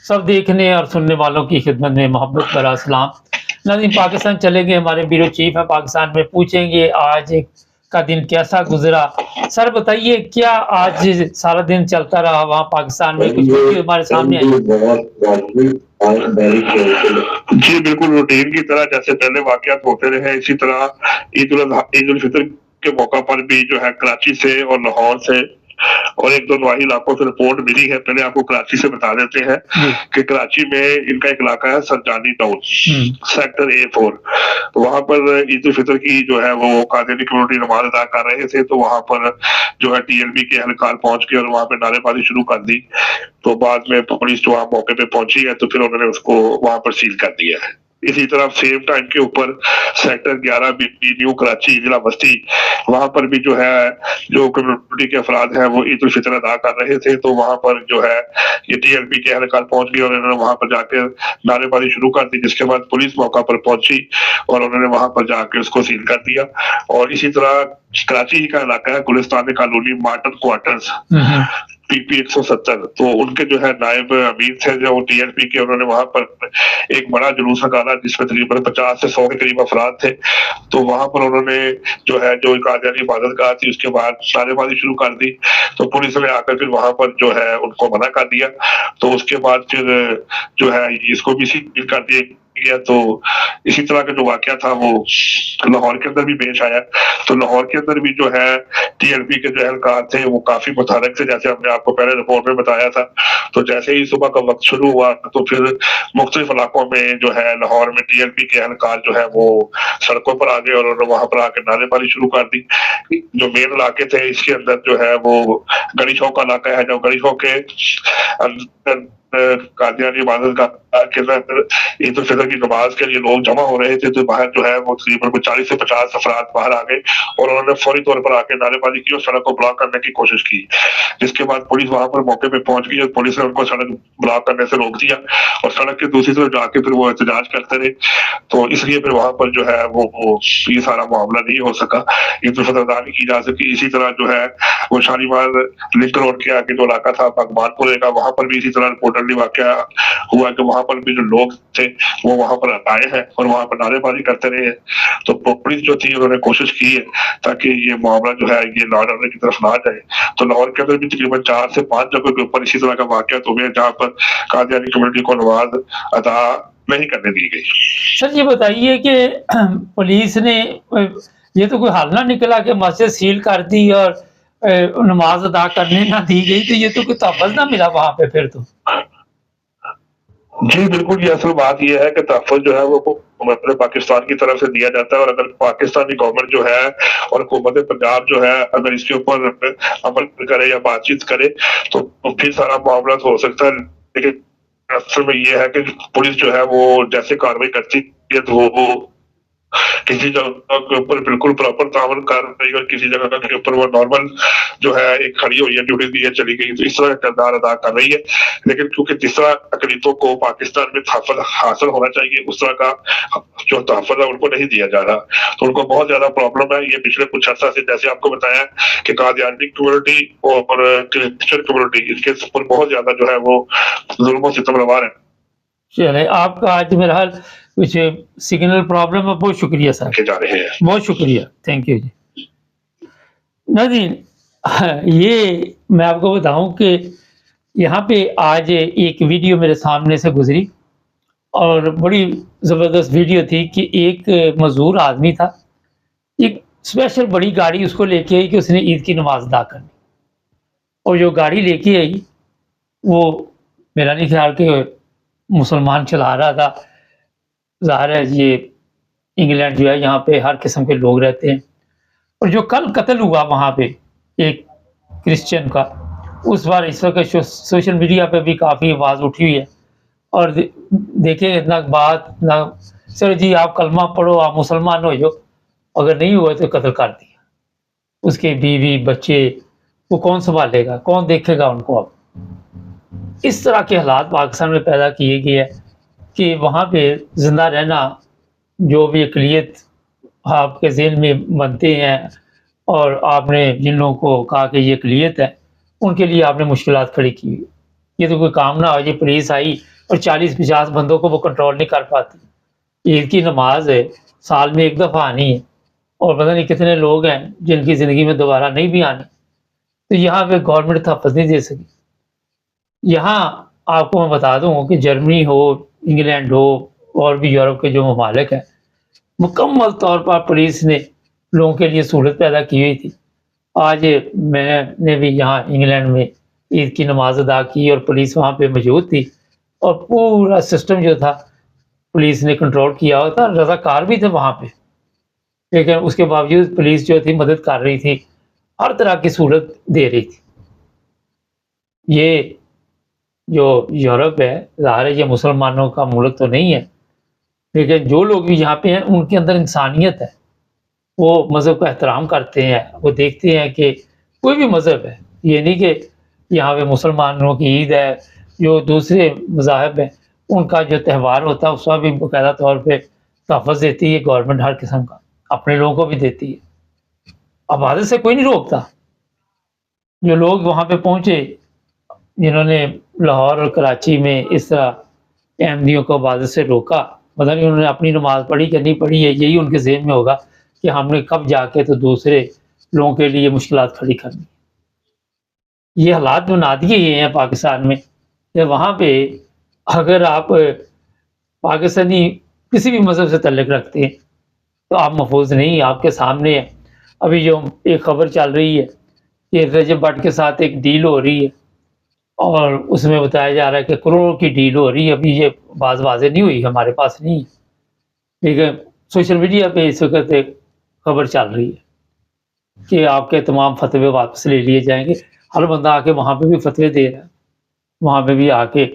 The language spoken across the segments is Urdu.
سب دیکھنے اور سننے والوں کی خدمت میں محبت برا سلام۔ ناظرین، پاکستان چلیں گے، ہمارے بیورو چیف ہیں پاکستان میں، پوچھیں گے آج کا دن کیسا گزرا۔ سر بتائیے کیا آج سارا دن چلتا رہا وہاں پاکستان میں؟ کچھ ویڈیو ہمارے سامنے آئی۔ جی بالکل، روٹین کی طرح جیسے پہلے واقعات ہوتے رہے اسی طرح عید الفطر کے موقع پر بھی جو ہے کراچی سے اور لاہور سے اور ایک دو نواحی علاقوں سے رپورٹ ملی ہے۔ پہلے آپ کو کراچی سے بتا دیتے ہیں کہ کراچی میں ان کا ایک علاقہ ہے سرجانی ٹاؤن، سیکٹر A4۔ وہاں پر عید الفطر کی جو ہے وہ قادیانی کمیونٹی نماز ادا کر رہے تھے، تو وہاں پر جو ہے TLB کے اہلکار پہنچ گئے اور وہاں پہ نعرے بازی شروع کر دی۔ تو بعد میں پولیس جو وہاں موقع پہ پہنچی ہے تو پھر انہوں نے اس کو وہاں پر سیل کر دیا ہے۔ اسی طرح سیم ٹائم کے اوپر سیکٹر 11 نیو کراچی ضلع بستی، وہاں پر بھی جو ہے جو کمیونٹی کے افراد ہیں وہ عید الفطر ادا کر رہے تھے، تو وہاں پر جو ہے یہ TLB کے اہلکار پہنچ گئے اور انہوں نے وہاں پر جا کے نعرے بازی شروع کر دی، جس کے بعد پولیس موقع پر پہنچی اور انہوں نے وہاں پر جا کے اس کو سیل کر دیا۔ اور اسی طرح کراچی ہی کا علاقہ ہے گلستان کالونی مارٹن کوارٹرز PP 170، تو ان کے جو ہے نائب امیر تھے جو TLB کے، انہوں نے وہاں پر ایک بڑا جلوس نکالا جس میں تقریباً 50 سے 100 کے قریب افراد تھے۔ تو وہاں پر انہوں نے جو ہے جو قادیانی عبادت گاہ تھی اس کے بعد نعرے بازی شروع کر دی، تو پولیس نے آ کر پھر وہاں پر جو ہے ان کو منع کر دیا۔ تو اس کے بعد پھر جو ہے اس کو بھی سیل کر دیا گیا۔ تو اسی طرح کا جو واقعہ تھا وہ لاہور کے اندر بھی پیش آیا۔ تو لاہور کے اندر بھی جو ہے TLB کے جو اہلکار تھے وہ کافی متحرک تھے، جیسے ہم نے آپ کو پہلے رپورٹ میں بتایا تھا۔ تو جیسے ہی صبح کا وقت شروع ہوا تو پھر مختلف علاقوں میں جو ہے لاہور میں TLB کے اہلکار جو ہے وہ سڑکوں پر آ گئے اور انہوں نے وہاں پر آ کے نعرے بازی شروع کر دی۔ جو مین علاقے تھے اس کے اندر جو ہے وہ گڑی چوک کا علاقہ ہے، جو گڑی چوک کے اندر قادیانی عبادت گاہ کے اندر عید الفطر کی نماز کے لیے لوگ جمع ہو رہے تھے، تو باہر جو ہے وہ تقریباً 40 سے 50 افراد باہر آ گئے اور انہوں نے فوری طور پر آ کے نعرے بازی کی اور سڑک کو بلاک کرنے کی کوشش کی، جس کے بعد پولیس وہاں پر موقع پہ پہنچ گئی اور پولیس نے ان کو سڑک بلاک کرنے سے روک دیا اور سڑک کے دوسری طرف جا کے پھر وہ احتجاج کرتے رہے۔ تو اس لیے پھر وہاں پر جو ہے وہ یہ سارا معاملہ نہیں ہو سکا، عید الفطر ادا نہیں کی جا سکی۔ اسی طرح جو ہے وہ شالیمار لنک روڈ کے آگے جو علاقہ تھا پاکمان پورے کا، وہاں پر بھی اسی طرح رپورٹلی واقعہ ہوا کہ وہاں پر بھی جو لوگ تھے وہ وہاں پر آئے ہیں اور وہاں پر نعرے بازی کرتے رہے ہیں۔ تو پولیس جو تھی انہوں نے کوشش کی ہے تاکہ یہ معاملہ جو ہے یہ لا اینڈ آرڈر کی طرف نہ جائے۔ تو لاہور کے اندر بھی تقریباً 4 سے 5 جگہوں کے اوپر اسی طرح کا واقعات ہوئے ہیں جہاں پر قادیانی کمیونٹی کو نماز ادا نہیں کرنے دی گئی۔ سر یہ بتائیے کہ پولیس نے یہ تو کوئی حل نہ نکلا کہ مسجد سیل کر دی اور نماز ادا کرنے نہ دی گئی، تو یہ تو کوئی تحفظ نہ ملا وہاں پہ پھر تو؟ جی بالکل، یہ اصل بات یہ ہے کہ تحفظ جو ہے وہ پاکستان کی طرف سے دیا جاتا ہے، اور اگر پاکستانی گورنمنٹ جو ہے اور حکومت پنجاب جو ہے اگر اس کے اوپر عمل کرے یا بات چیت کرے تو پھر سارا معاملہ ہو سکتا ہے۔ لیکن اصل میں یہ ہے کہ پولیس جو ہے وہ جیسے کارروائی کرتی ہے تو وہ کسی جگہ کے اوپر بالکل پراپر تعاون کر رہی ہے اور کسی جگہ کے اوپر وہ نارمل جو ہے ایک کھڑی ہوئی ہے ڈیوٹی دی چلی گئی، تو اس طرح کردار ادا کر رہی ہے۔ لیکن کیونکہ جس طرح اقلیتوں کو پاکستان میں تحفظ حاصل ہونا چاہیے اس طرح کا جو تحفظ ہے ان کو نہیں دیا جا رہا، تو ان کو بہت زیادہ پرابلم ہے۔ یہ پچھلے کچھ عرصہ سے جیسے آپ کو بتایا کہ قادیانی کمیونٹی اور کرسچن کمیونٹی اس کے اوپر بہت زیادہ جو ہے وہ ظلم و ستم روا ہے۔ چلے آپ کا آج میرا حال کچھ سگنل پرابلم ہے، بہت شکریہ سر، جا رہے ہیں، بہت شکریہ، تھینک یو جی۔ ناظرین، یہ میں آپ کو بتاؤں کہ یہاں پہ آج ایک ویڈیو میرے سامنے سے گزری اور بڑی زبردست ویڈیو تھی کہ ایک مزدور آدمی تھا، ایک اسپیشل بڑی گاڑی اس کو لے کے آئی کہ اس نے عید کی نماز ادا کرنی، اور جو گاڑی لے کے آئی وہ میرا نہیں خیال کہ مسلمان چلا رہا تھا۔ ظاہر ہے یہ انگلینڈ جو ہے یہاں پہ ہر قسم کے لوگ رہتے ہیں، اور جو کل قتل ہوا وہاں پہ ایک کرسچن کا، اس بار اس وقت سوشل میڈیا پہ بھی کافی آواز اٹھی ہوئی ہے، اور دیکھیں نہ بات نہ سر جی آپ کلمہ پڑھو آپ مسلمان ہو جو، اگر نہیں ہوا تو قتل کر دیا، اس کے بیوی بچے وہ کون سنبھالے گا، کون دیکھے گا ان کو؟ اب اس طرح کے حالات پاکستان میں پیدا کیے گئے ہیں کہ وہاں پہ زندہ رہنا جو بھی اقلیت آپ کے ذہن میں بنتے ہیں، اور آپ نے جن لوگوں کو کہا کہ یہ اقلیت ہے ان کے لیے آپ نے مشکلات کھڑی کی ہوئی، یہ تو کوئی کام نہ ہو۔ یہ پولیس آئی اور 40-50 بندوں کو وہ کنٹرول نہیں کر پاتی۔ عید کی نماز ہے، سال میں ایک دفعہ آنی ہے، اور پتہ نہیں کتنے لوگ ہیں جن کی زندگی میں دوبارہ نہیں بھی آنی، تو یہاں پہ گورنمنٹ تحفظ نہیں دے سکی۔ یہاں آپ کو میں بتا دوں کہ جرمنی ہو، انگلینڈ ہو، اور بھی یورپ کے جو ممالک ہیں، مکمل طور پر پولیس نے لوگوں کے لیے سہولت پیدا کی ہوئی تھی۔ آج میں نے بھی یہاں انگلینڈ میں عید کی نماز ادا کی اور پولیس وہاں پہ موجود تھی، اور پورا سسٹم جو تھا پولیس نے کنٹرول کیا ہوا تھا، رضاکار بھی تھے وہاں پہ، لیکن اس کے باوجود پولیس جو تھی مدد کر رہی تھی، ہر طرح کی سہولت دے رہی تھی۔ یہ جو یورپ ہے، ظاہر ہے یہ مسلمانوں کا ملک تو نہیں ہے، لیکن جو لوگ بھی یہاں پہ ہیں ان کے اندر انسانیت ہے، وہ مذہب کا احترام کرتے ہیں، وہ دیکھتے ہیں کہ کوئی بھی مذہب ہے، یہ نہیں کہ یہاں پہ مسلمانوں کی عید ہے، جو دوسرے مذاہب ہیں ان کا جو تہوار ہوتا ہے اس کا بھی باقاعدہ طور پہ تحفظ دیتی ہے گورنمنٹ، ہر قسم کا اپنے لوگوں کو بھی دیتی ہے۔ عبادت سے کوئی نہیں روکتا۔ جو لوگ وہاں پہ پہنچے جنہوں نے لاہور اور کراچی میں اس طرح احمدیوں کو عبادت سے روکا، پتہ نہیں انہوں نے اپنی نماز پڑھی کہ نہیں پڑھی ہے، یہی ان کے ذہن میں ہوگا کہ ہم نے کب جا کے تو دوسرے لوگوں کے لیے مشکلات کھڑی کرنی۔ یہ حالات بنا دیے گئے ہیں پاکستان میں کہ وہاں پہ اگر آپ پاکستانی کسی بھی مذہب سے تعلق رکھتے ہیں تو آپ محفوظ نہیں۔ آپ کے سامنے ابھی جو ایک خبر چل رہی ہے کہ رجب بٹ کے ساتھ ایک ڈیل ہو رہی ہے، اور اس میں بتایا جا رہا ہے کہ کروڑوں کی ڈیل ہو رہی ہے، ابھی یہ بات واضح نہیں ہوئی، ہمارے پاس نہیں ہے، لیکن سوشل میڈیا پہ اس وقت ایک خبر چل رہی ہے کہ آپ کے تمام فتوے واپس لے لیے جائیں گے۔ ہر بندہ آ کے وہاں پہ بھی فتوے دے رہا ہے، وہاں پہ بھی آ کے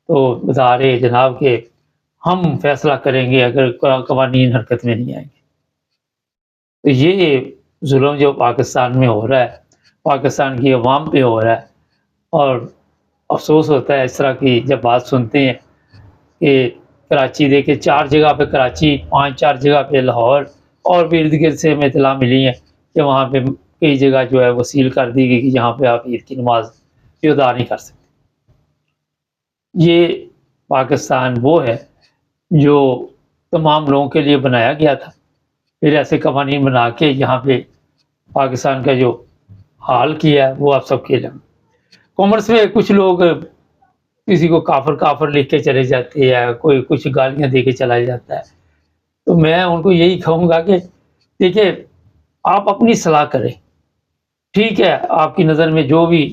تو بتا رہے جناب کہ ہم فیصلہ کریں گے اگر قوانین حرکت میں نہیں آئیں گے۔ تو یہ ظلم جو پاکستان میں ہو رہا ہے، پاکستان کی عوام پہ ہو رہا ہے، اور افسوس ہوتا ہے اس طرح کی جب بات سنتے ہیں کہ کراچی دیکھے 4 جگہ پہ کراچی، 5-4 جگہ پہ لاہور، اور بھی ارد گرد سے ہمیں اطلاع ملی ہے کہ وہاں پہ کئی جگہ جو ہے وہ سیل کر دی گئی کہ جہاں پہ آپ عید کی نماز ادا نہیں کر سکتے۔ یہ پاکستان وہ ہے جو تمام لوگوں کے لیے بنایا گیا تھا، پھر ایسے قوانین بنا کے یہاں پہ پاکستان کا جو حال کیا ہے وہ آپ سب کے لیں۔ کامرس میں کچھ لوگ کسی کو کافر لکھ کے چلے جاتے ہیں، کوئی کچھ گالیاں دے کے چلا جاتا ہے، تو میں ان کو یہی کہوں گا کہ دیکھیں آپ اپنی صلاح کریں، ٹھیک ہے آپ کی نظر میں جو بھی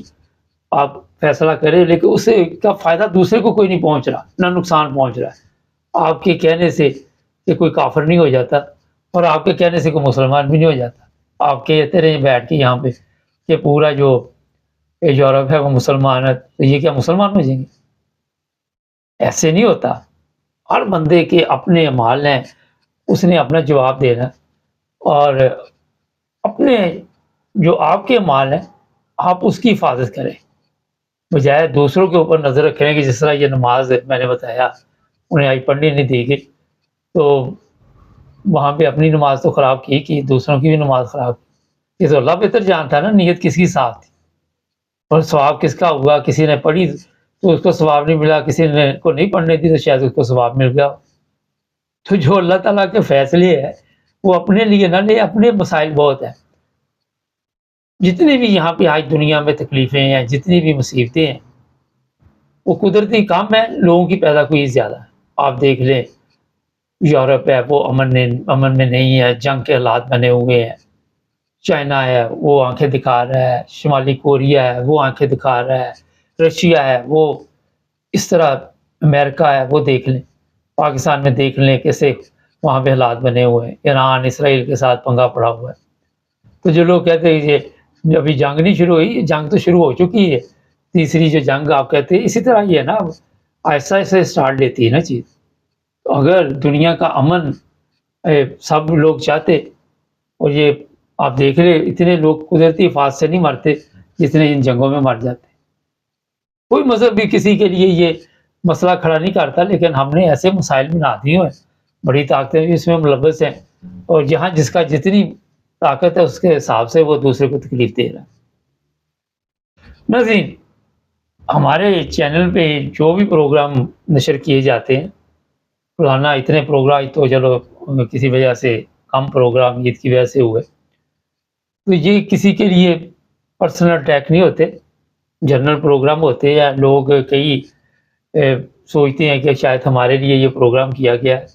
آپ فیصلہ کریں، لیکن اس سے کا فائدہ دوسرے کو کوئی نہیں پہنچ رہا، نہ نقصان پہنچ رہا ہے۔ آپ کے کہنے سے کہ کوئی کافر نہیں ہو جاتا، اور آپ کے کہنے سے کوئی مسلمان بھی نہیں ہو جاتا۔ آپ کہتے رہیں بیٹھ کے یہاں پہ کہ پورا جو یورپ ہے وہ مسلمان ہے، تو یہ کیا مسلمان ہو جائیں گے؟ ایسے نہیں ہوتا۔ ہر بندے کے اپنے اعمال ہیں، اس نے اپنا جواب دینا، اور اپنے جو آپ کے اعمال ہیں آپ اس کی حفاظت کریں، بجائے دوسروں کے اوپر نظر رکھیں کہ جس طرح یہ نماز میں نے بتایا انہیں آئی پڑھنے نہیں دی گئی، تو وہاں پہ اپنی نماز تو خراب کی دوسروں کی بھی نماز خراب کی۔ یہ تو اللہ بہتر جانتا ہے نا نیت کس کی ساتھ تھی، اور ثواب کس کا ہوا۔ کسی نے پڑھی تو اس کو ثواب نہیں ملا، کسی نے کو نہیں پڑھنے دی تو شاید اس کو ثواب مل گیا۔ تو جو اللہ تعالیٰ کے فیصلے ہیں وہ اپنے لیے نہ لے، اپنے مسائل بہت ہیں۔ جتنی بھی یہاں پہ آج دنیا میں تکلیفیں ہیں، جتنی بھی مصیبتیں ہیں، وہ قدرتی کام ہے، لوگوں کی پیدا کوئی زیادہ ہے۔ آپ دیکھ لیں یورپ ہے وہ امن میں نہیں ہے، جنگ کے حالات بنے ہوئے ہیں، چائنا ہے وہ آنکھیں دکھا رہا ہے، شمالی کوریا ہے وہ آنکھیں دکھا رہا ہے، رشیا ہے وہ اس طرح، امریکہ ہے وہ دیکھ لیں، پاکستان میں دیکھ لیں کیسے وہاں پہ حالات بنے ہوئے ہیں، ایران اسرائیل کے ساتھ پنگا پڑا ہوا ہے۔ تو جو لوگ کہتے ہیں یہ ابھی جنگ نہیں شروع ہوئی، جنگ تو شروع ہو چکی ہے، تیسری جو جنگ آپ کہتے ہیں، اسی طرح یہ ہے نا، آہستہ آہستہ اسٹارٹ لیتی ہے نا چیز۔ تو اگر دنیا کا امن سب لوگ چاہتے، اور یہ آپ دیکھ رہے اتنے لوگ قدرتی آفات سے نہیں مرتے جتنے ان جنگوں میں مر جاتے۔ کوئی مذہب بھی کسی کے لیے یہ مسئلہ کھڑا نہیں کرتا، لیکن ہم نے ایسے مسائل بنا دیے ہیں، بڑی طاقتیں بھی اس میں ملوث ہیں، اور جہاں جس کا جتنی طاقت ہے اس کے حساب سے وہ دوسرے کو تکلیف دے رہا ہے۔ ناظرین، ہمارے چینل پہ جو بھی پروگرام نشر کیے جاتے ہیں، فلانا اتنے پروگرام تو چلو کسی وجہ سے کم پروگرام عید کی وجہ سے ہوئے، تو یہ کسی کے لیے پرسنل اٹیک نہیں ہوتے، جنرل پروگرام ہوتے ہیں، یا لوگ کئی سوچتے ہیں کہ شاید ہمارے لیے یہ پروگرام کیا گیا ہے،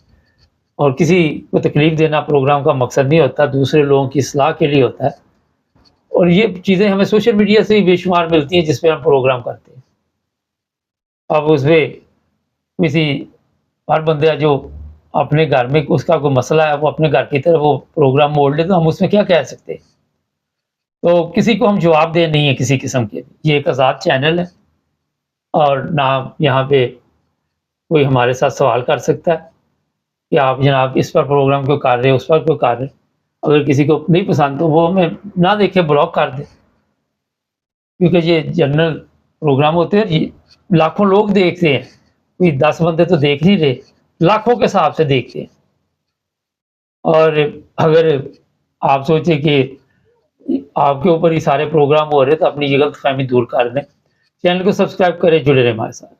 اور کسی کو تکلیف دینا پروگرام کا مقصد نہیں ہوتا، دوسرے لوگوں کی اصلاح کے لیے ہوتا ہے، اور یہ چیزیں ہمیں سوشل میڈیا سے ہی بے شمار ملتی ہیں جس پہ ہم پروگرام کرتے ہیں۔ اب اس پہ کسی ہر بندہ جو اپنے گھر میں اس کا کوئی مسئلہ ہے وہ اپنے گھر کی طرف وہ پروگرام موڑ لے، تو ہم اس میں کیا کہہ سکتے ہیں؟ تو کسی کو ہم جواب دہ نہیں ہے کسی قسم کے، یہ ایک آزاد چینل ہے، اور نہ یہاں پہ کوئی ہمارے ساتھ سوال کر سکتا ہے کہ آپ جناب اس پر پروگرام کیوں کر رہے ہیں، اس پر کیوں کر رہے ہیں۔ اگر کسی کو نہیں پسند تو وہ ہمیں نہ دیکھے، بلاک کر دے، کیونکہ یہ جنرل پروگرام ہوتے ہیں، یہ لاکھوں لوگ دیکھتے ہیں، کوئی 10 بندے تو دیکھ نہیں رہے، لاکھوں کے حساب سے دیکھتے ہیں۔ اور اگر آپ سوچیں کہ آپ کے اوپر ہی سارے پروگرام ہو رہے تو اپنی یہ غلط فہمی دور کر دیں، چینل کو سبسکرائب کریں، جڑے رہیں ہمارے ساتھ۔